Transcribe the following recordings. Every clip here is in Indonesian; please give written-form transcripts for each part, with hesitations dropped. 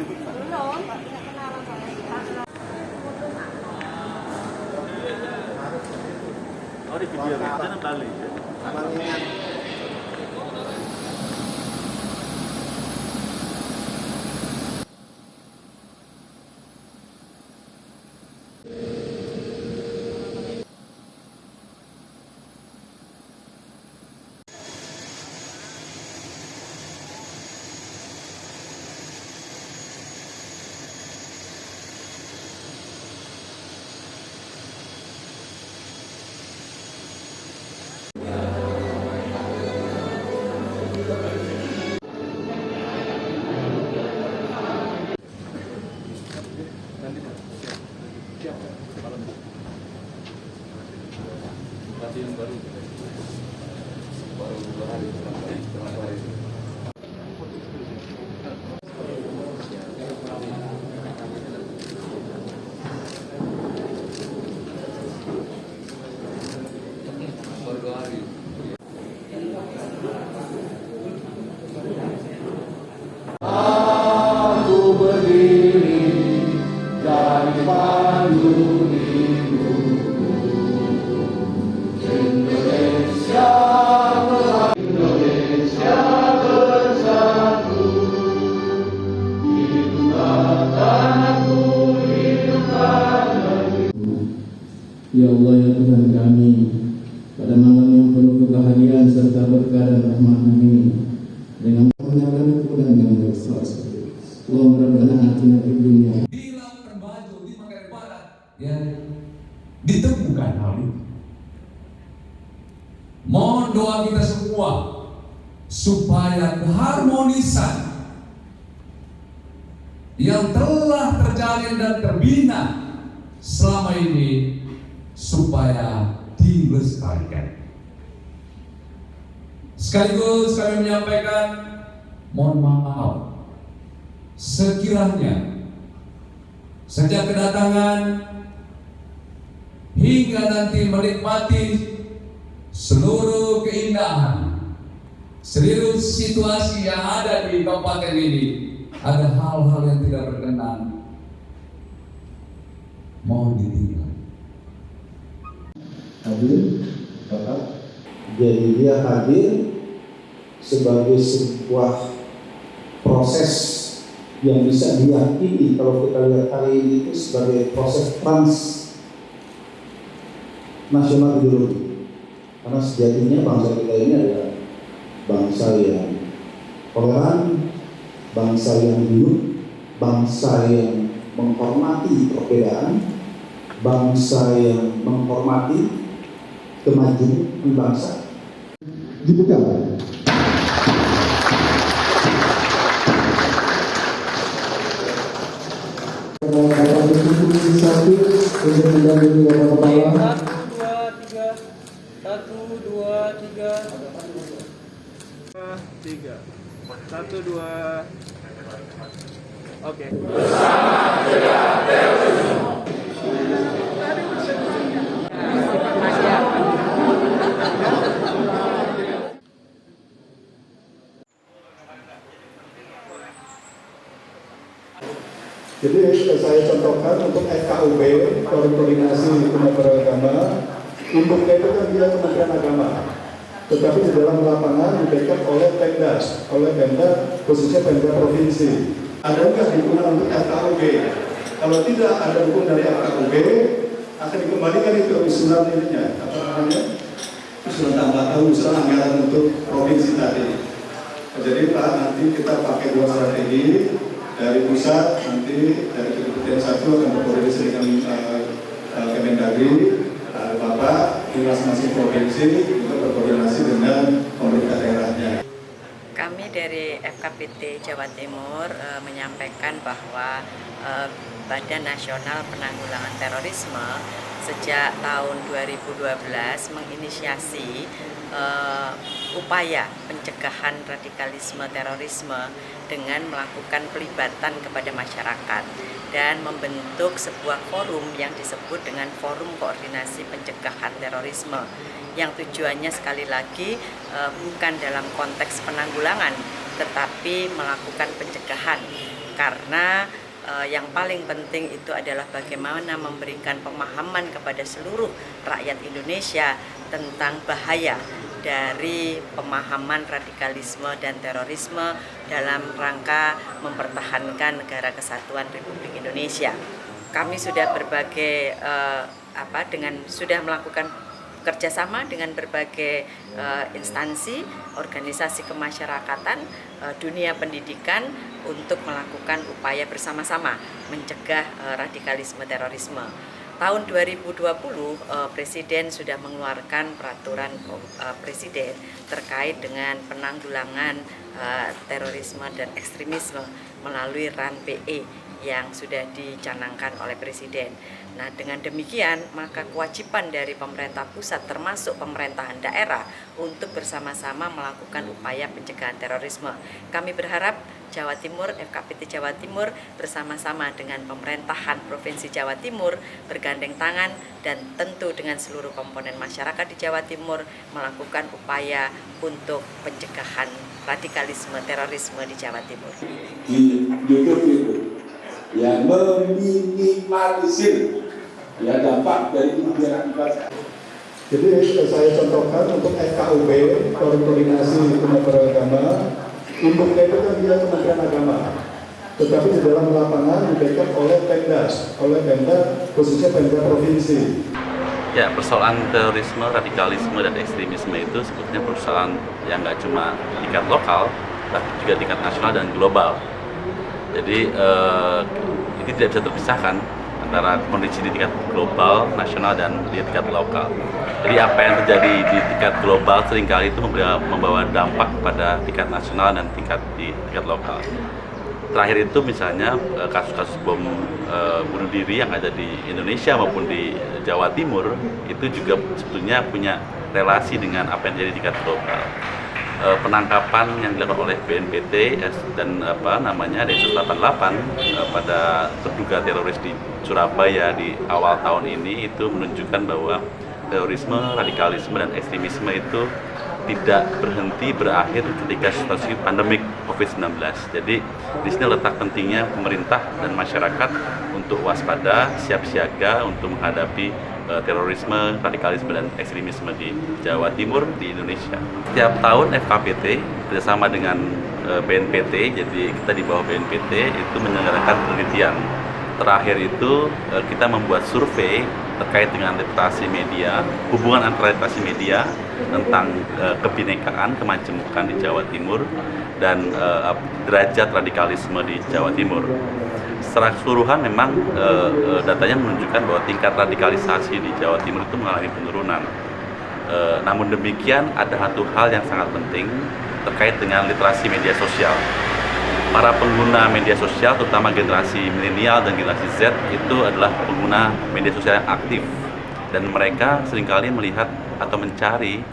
Belum, Pak. Tidak kenalan saya. Oh, di video itu kan balik. Yang baru 2 hari terakhir. Aku berdiri dari pandu ibu Indonesia, Indonesia bersatu. Hiduplah tanahku, hiduplah negeriku. Ya Allah, ya Tuhan kami, pada malam yang penuh kebahagiaan serta berkah dan rahmat ini, dengan menyalakan kemudahan yang berkuasa, Allahumma rabbana atina fid dunya. Bila termaju di Makassar Barat, ya ditemukan hal itu. Mohon doa kita semua supaya keharmonisan yang telah terjalin dan terbina selama ini supaya dilestarikan. Sekaligus kami menyampaikan mohon maaf sekiranya sejak kedatangan hingga nanti menikmati seluruh keindahan, seluruh situasi yang ada di kabupaten ini, ada hal-hal yang tidak berkenan, mohon ditinggal. Hadir, Bapak. Jadi dia hadir sebagai sebuah proses yang bisa diyakini kalau kita lihat hari ini itu sebagai proses transnasional ideologi. Karena sejatinya bangsa kita ini adalah bangsa yang toleran, bangsa yang hidup, bangsa yang menghormati perbedaan, bangsa yang menghormati kemajuan bangsa. Dibuka. Bapak Ibu satu untuk mendampingi Bapak Kepala. 1, 2, 3. 1, 2. Oke. Jadi saya contohkan untuk FKUB, Forum Koordinasi Umat Beragama, induknya itu kan dia Kementerian Agama, tetapi di dalam lapangan di-backup oleh Pemda, khususnya Pemda Provinsi. Ada nggak dukungan untuk FKUB? Kalau tidak ada dukungan dari FKUB, akan dikembalikan itu usulan ininya, apa namanya? Usulan tambahan, usulan anggaran untuk provinsi tadi. Jadi Pak, nanti kita pakai 2 strategi. Dari pusat, nanti dari Kementerian 1 akan berkoordinasi dengan Kemendagri, Bapak di masing-masing provinsi untuk berkoordinasi dengan pemerintah daerahnya. Kami dari FKPT Jawa Timur menyampaikan bahwa Badan Nasional Penanggulangan Terorisme sejak tahun 2012 menginisiasi upaya pencegahan radikalisme terorisme dengan melakukan pelibatan kepada masyarakat dan membentuk sebuah forum yang disebut dengan Forum Koordinasi Pencegahan Terorisme yang tujuannya sekali lagi bukan dalam konteks penanggulangan tetapi melakukan pencegahan, karena yang paling penting itu adalah bagaimana memberikan pemahaman kepada seluruh rakyat Indonesia tentang bahaya dari pemahaman radikalisme dan terorisme dalam rangka mempertahankan negara kesatuan Republik Indonesia. Kami sudah sudah melakukan kerjasama dengan berbagai instansi, organisasi kemasyarakatan, dunia pendidikan untuk melakukan upaya bersama-sama mencegah radikalisme terorisme. Tahun 2020 Presiden sudah mengeluarkan peraturan Presiden terkait dengan penanggulangan terorisme dan ekstremisme melalui RAN PE yang sudah dicanangkan oleh Presiden. Nah, dengan demikian maka kewajiban dari pemerintah pusat termasuk pemerintahan daerah untuk bersama-sama melakukan upaya pencegahan terorisme. Kami berharap Jawa Timur, FKPT Jawa Timur bersama-sama dengan pemerintahan Provinsi Jawa Timur bergandeng tangan dan tentu dengan seluruh komponen masyarakat di Jawa Timur melakukan upaya untuk pencegahan radikalisme terorisme di Jawa Timur. Di YouTube itu yang meminimalisir dampak dari kemudian akibat. Jadi saya contohkan untuk FKUB, Forum Koordinasi Umat Beragama, induknya itu kan dia Kementerian Agama, tetapi di dalam lapangan di-backup oleh Pemda, khususnya Pemda Provinsi. Ya, persoalan terorisme, radikalisme, dan ekstremisme itu sebetulnya persoalan yang nggak cuma tingkat lokal, tapi juga tingkat nasional dan global. Jadi ini tidak bisa terpisahkan antara kondisi di tingkat global, nasional, dan di tingkat lokal. Jadi apa yang terjadi di tingkat global seringkali itu membawa dampak pada tingkat nasional dan di tingkat lokal. Terakhir itu misalnya kasus-kasus bom bunuh diri yang ada di Indonesia maupun di Jawa Timur itu juga sebetulnya punya relasi dengan apa yang terjadi di tingkat global. Penangkapan yang dilakukan oleh BNPT dan Densus 88 pada terduga teroris di Surabaya di awal tahun ini itu menunjukkan bahwa terorisme, radikalisme, dan ekstremisme itu tidak berakhir ketika situasi pandemik COVID-19. Jadi di sini letak pentingnya pemerintah dan masyarakat untuk waspada, siap siaga untuk menghadapi terorisme, radikalisme, dan ekstremisme di Jawa Timur, di Indonesia. Setiap tahun FKPT bersama dengan BNPT, jadi kita di bawah BNPT itu menyelenggarakan penelitian. Terakhir itu kita membuat survei terkait dengan literasi media, hubungan antara literasi media tentang kebinekaan, kemajemukan di Jawa Timur, dan derajat radikalisme di Jawa Timur. Secara keseluruhan memang datanya menunjukkan bahwa tingkat radikalisasi di Jawa Timur itu mengalami penurunan. Namun demikian ada satu hal yang sangat penting terkait dengan literasi media sosial. Para pengguna media sosial, terutama generasi milenial dan generasi Z, itu adalah pengguna media sosial yang aktif, dan mereka seringkali melihat atau mencari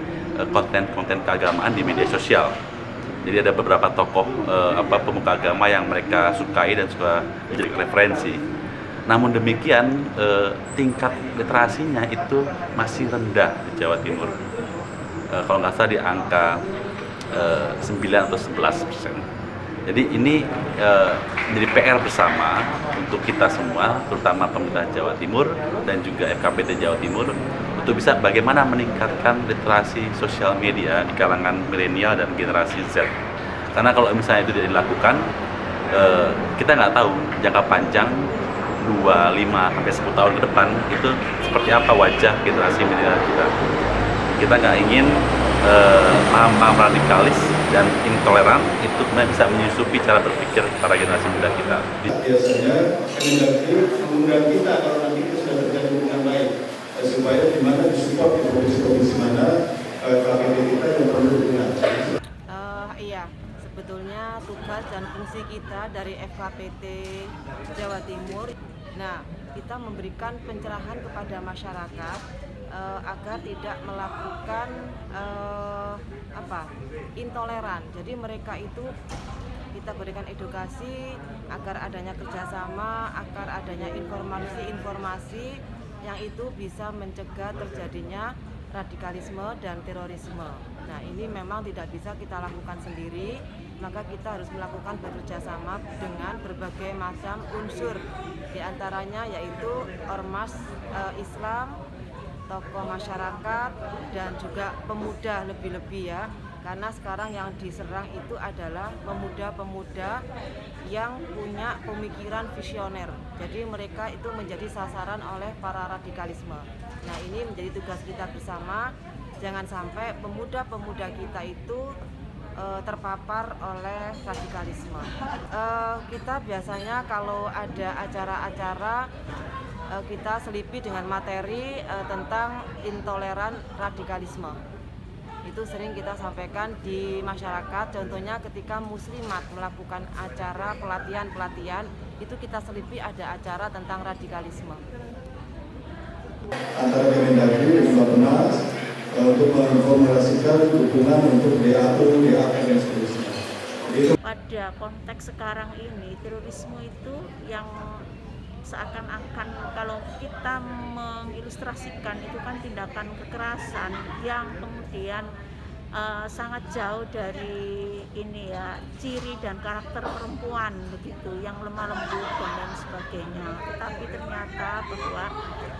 konten-konten keagamaan di media sosial. Jadi ada beberapa tokoh pemuka agama yang mereka sukai dan suka menjadi referensi. Namun demikian tingkat literasinya itu masih rendah di Jawa Timur. Kalau nggak salah di angka 9 atau 11%. Jadi ini menjadi PR bersama untuk kita semua, terutama pemerintah Jawa Timur dan juga FKPT Jawa Timur, untuk bisa bagaimana meningkatkan literasi sosial media di kalangan milenial dan generasi Z. Karena kalau misalnya itu tidak dilakukan, kita nggak tahu jangka panjang 5-10 tahun ke depan itu seperti apa wajah generasi milenial kita. Kita nggak ingin paham-paham radikalis dan intoleran itu bisa menyusupi cara berpikir para generasi muda kita. Biasanya mengundang kita kalau nanti itu sudah terjadi hubungan baik, supaya di mana disupport di provinsi-provinsi mana KPP kita yang perlu dukungan. Iya, sebetulnya tugas dan fungsi kita dari FKPT Jawa Timur, nah kita memberikan pencerahan kepada masyarakat agar tidak melakukan intoleran. Jadi mereka itu kita berikan edukasi agar adanya kerjasama, agar adanya informasi-informasi yang itu bisa mencegah terjadinya radikalisme dan terorisme. Nah, ini memang tidak bisa kita lakukan sendiri. maka kita harus melakukan bekerja sama dengan berbagai macam unsur, diantaranya yaitu ormas Islam, tokoh masyarakat, dan juga pemuda lebih-lebih ya, karena sekarang yang diserang itu adalah pemuda-pemuda yang punya pemikiran visioner, jadi mereka itu menjadi sasaran oleh para radikalisme. Nah, ini menjadi tugas kita bersama, jangan sampai pemuda-pemuda kita itu terpapar oleh radikalisme. Kita biasanya kalau ada acara-acara kita selipi dengan materi tentang intoleran radikalisme. Itu sering kita sampaikan di masyarakat, contohnya ketika muslimat melakukan acara pelatihan-pelatihan, itu kita selipi ada acara tentang radikalisme. Antara Kemendagri dan Bappenas untuk menformulasikan dukungan untuk DAU, DAK dan seterusnya. Pada konteks sekarang ini, terorisme itu yang seakan-akan kalau kita mengilustrasikan itu kan tindakan kekerasan yang kemudian sangat jauh dari ini ya, ciri dan karakter perempuan begitu, yang lemah lembut dan lain sebagainya. Tetapi ternyata bahwa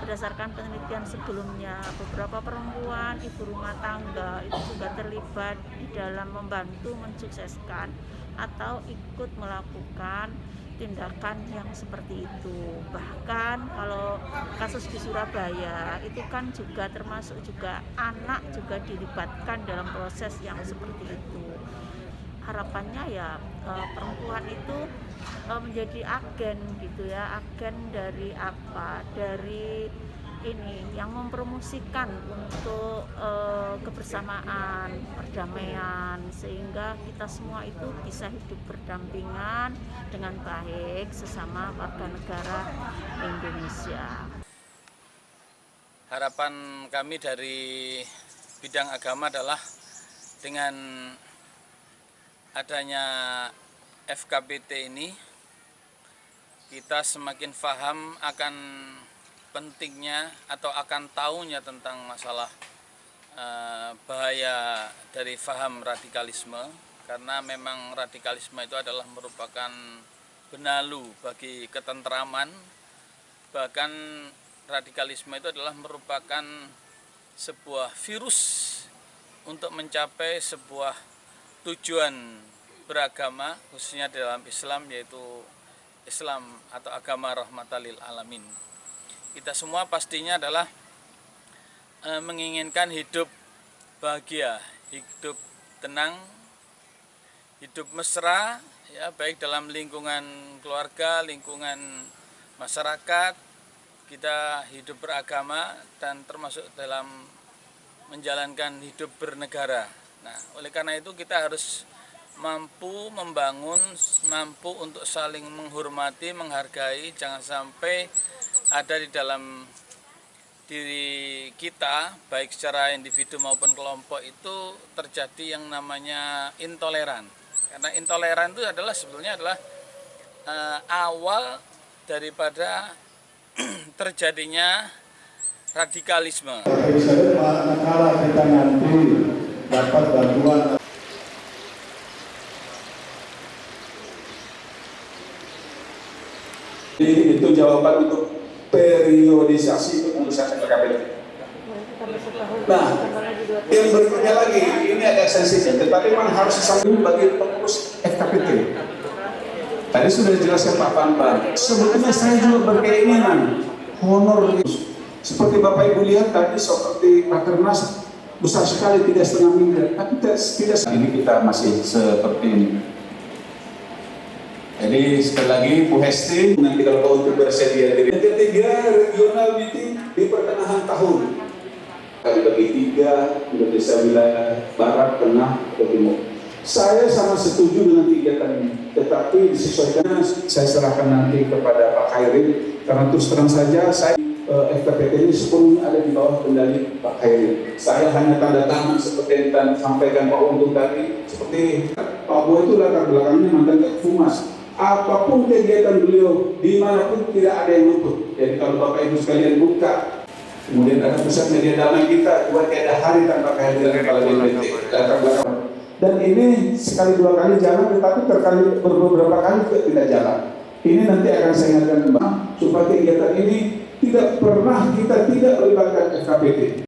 berdasarkan penelitian sebelumnya, beberapa perempuan ibu rumah tangga itu juga terlibat di dalam membantu mensukseskan atau ikut melakukan tindakan yang seperti itu. Bahkan kalau kasus di Surabaya itu kan juga termasuk juga anak juga dilibatkan dalam proses yang seperti itu. Harapannya ya perempuan itu menjadi agen gitu ya, agen dari apa? Dari ini yang mempromosikan untuk kebersamaan, perdamaian, sehingga kita semua itu bisa hidup berdampingan dengan baik sesama warga negara Indonesia. Harapan kami dari bidang agama adalah dengan adanya FKBT ini, kita semakin paham akan pentingnya atau akan tahunya tentang masalah bahaya dari paham radikalisme, karena memang radikalisme itu adalah merupakan benalu bagi ketentraman. Bahkan radikalisme itu adalah merupakan sebuah virus untuk mencapai sebuah tujuan beragama, khususnya dalam Islam, yaitu Islam atau agama rahmatan lil alamin. Kita semua pastinya adalah menginginkan hidup bahagia, hidup tenang, hidup mesra, ya, baik dalam lingkungan keluarga, lingkungan masyarakat, kita hidup beragama, dan termasuk dalam menjalankan hidup bernegara. Nah, oleh karena itu kita harus mampu membangun, mampu untuk saling menghormati, menghargai, jangan sampai ada di dalam diri kita, baik secara individu maupun kelompok, itu terjadi yang namanya intoleran. Karena intoleran itu adalah sebetulnya adalah awal daripada terjadinya radikalisme. Kalau kita nanti dapat bantuan itu jawaban untuk periodisasi pengurusan PKBT. Nah, yang berikutnya lagi, ini agak sensitif, tetapi memang harus disambung bagi pengurus FKBT. Tadi sudah dijelaskan Pak Bambang. Sebetulnya saya juga berkeinginan honor seperti Bapak Ibu lihat tadi, seperti Rakernas besar sekali 3,5 miliar, tapi tidak ini kita masih seperti ini. Jadi sekali lagi Bu Hesti, nanti kalau untuk bersedia diri. Yang ketiga, regional meeting di pertengahan tahun. Kali bagi 3, Indonesia wilayah Barat, Tengah, dan Timur. Saya sama setuju dengan kegiatan ini, tetapi disesuaikan. Saya serahkan nanti kepada Pak Khairin, karena terus terang saja saya FKBT ini sepenuhnya ada di bawah kendali Pak Khairin. Saya hanya tanda tangan seperti yang sampaikan Pak Untung tadi, seperti Pak Boy itu latar belakangnya mantan Humas. Apapun kegiatan beliau, dimanapun tidak ada yang luput. Jadi kalau Bapak Ibu sekalian buka, kemudian ada pusat media damai kita, buat ada hari tanpa kehadiran kepala BPT, latar belakang Dan ini sekali dua kali jalan, tetapi beberapa kali tidak jalan. Ini nanti akan saya ingatkan kembali supaya kegiatan ini tidak pernah kita tidak melibatkan FKPT.